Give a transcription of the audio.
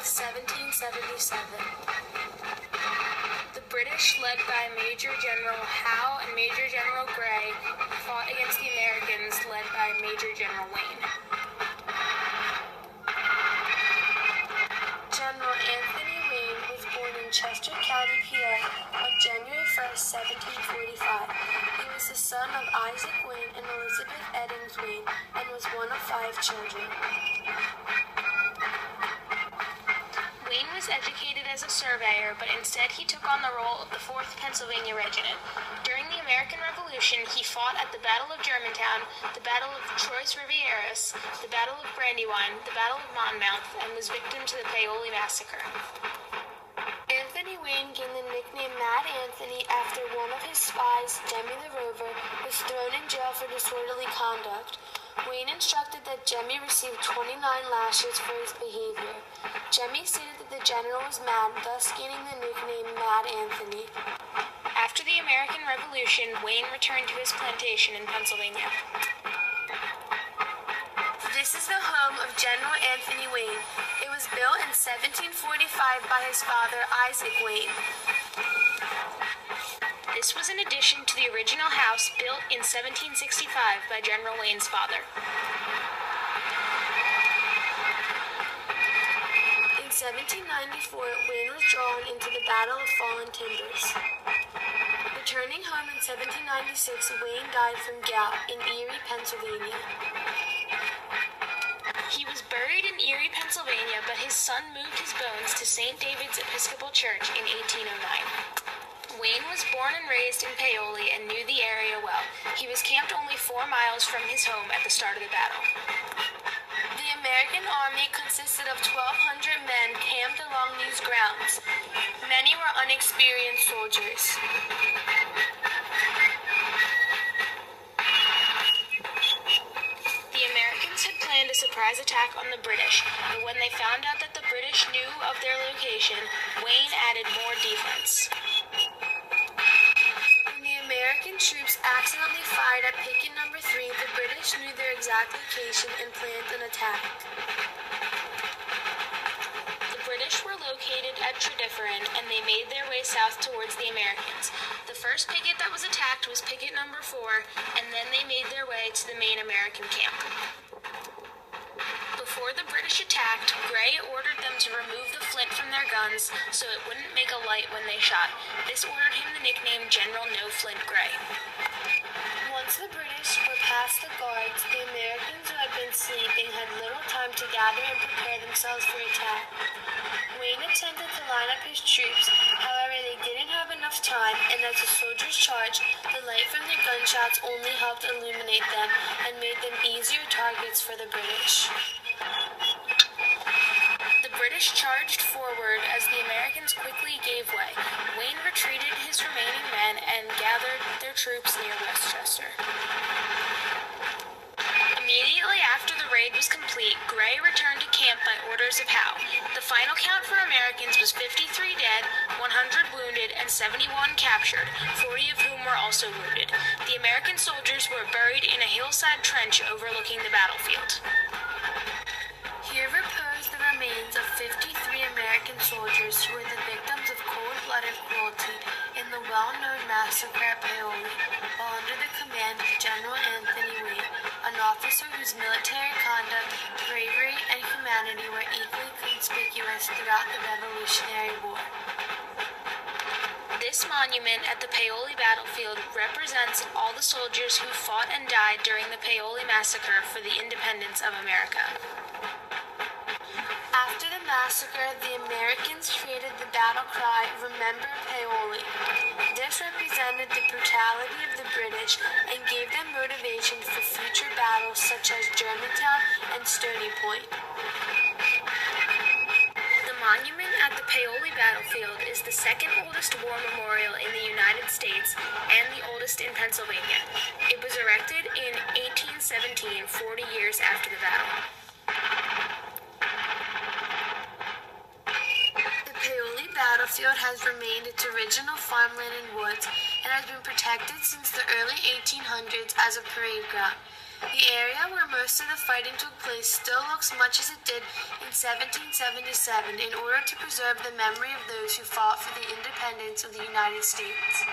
30th, 1777. The British, led by Major General Howe and Major General Gray, fought against the Americans, led by Major General Wayne. General Anthony Wayne was born in Chester County, PA, on January 1st, 1745. He was the son of Isaac Wayne and Elizabeth Eddings Wayne, and was one of 5 children. Wayne was educated as a surveyor, but instead he took on the role of the 4th Pennsylvania Regiment. During the American Revolution, he fought at the Battle of Germantown, the Battle of Trois Rivières, the Battle of Brandywine, the Battle of Monmouth, and was victim to the Paoli Massacre. Anthony Wayne gained the nickname Mad Anthony after one of his spies, Jemmy the Rover, was thrown in jail for disorderly conduct. Wayne instructed that Jemmy receive 29 lashes for his behavior. Jemmy stated that the general was mad, thus gaining the nickname Mad Anthony. After the American Revolution, Wayne returned to his plantation in Pennsylvania. This is the home of General Anthony Wayne. It was built in 1745 by his father, Isaac Wayne. This was in addition to the original house built in 1765 by General Wayne's father. In 1794, Wayne was drawn into the Battle of Fallen Timbers. Returning home in 1796, Wayne died from gout in Erie, Pennsylvania. He was buried in Erie, Pennsylvania, but his son moved his bones to St. David's Episcopal Church in 1809. Wayne was born and raised in Paoli and knew the area well. He was camped only 4 miles from his home at the start of the battle. The American army consisted of 1,200 men camped along these grounds. Many were unexperienced soldiers. The Americans had planned a surprise attack on the British, but when they found out that the British knew of their location, Wayne added more defense. American troops accidentally fired at picket number 3, the British knew their exact location and planned an attack. The British were located at Tredyffrin, and they made their way south towards the Americans. The first picket that was attacked was picket number 4, and then they made their way to the main American camp. Before the British attacked, Gray ordered them to remove the flint from their guns so it wouldn't make a light when they shot. This ordered him the nickname General No Flint Gray. Once the British were past the guards, the Americans who had been sleeping had little time to gather and prepare themselves for attack. Wayne attempted to line up his troops, however they didn't have enough time, and as the soldiers charged, the light from their gunshots only helped illuminate them and made them easier targets for the British. The British charged forward as the Americans quickly gave way. Wayne retreated his remaining men and gathered their troops near Westchester. Immediately after the raid was complete, Gray returned to camp by orders of Howe. The final count for Americans was 53 dead, 100 wounded, and 71 captured, 40 of whom were also wounded. The American soldiers were buried in a hillside trench overlooking the battlefield. Here repose the remains of 53 American soldiers who were the victims of cold-blooded cruelty in the well-known massacre at Paoli, while under the command of General Anthony Wayne, an officer whose military conduct, bravery, and humanity were equally conspicuous throughout the Revolutionary War. This monument at the Paoli battlefield represents all the soldiers who fought and died during the Paoli massacre for the independence of America. After the massacre, the Americans created the battle cry, "Remember Paoli." This represented the brutality of the British and gave them motivation for future battles such as Germantown and Stony Point. The monument at the Paoli battlefield is the second oldest war memorial in the United States and the oldest in Pennsylvania. It was erected in 1817, 40 years after the battle. The battlefield has remained its original farmland and woods and has been protected since the early 1800s as a parade ground. The area where most of the fighting took place still looks much as it did in 1777 in order to preserve the memory of those who fought for the independence of the United States.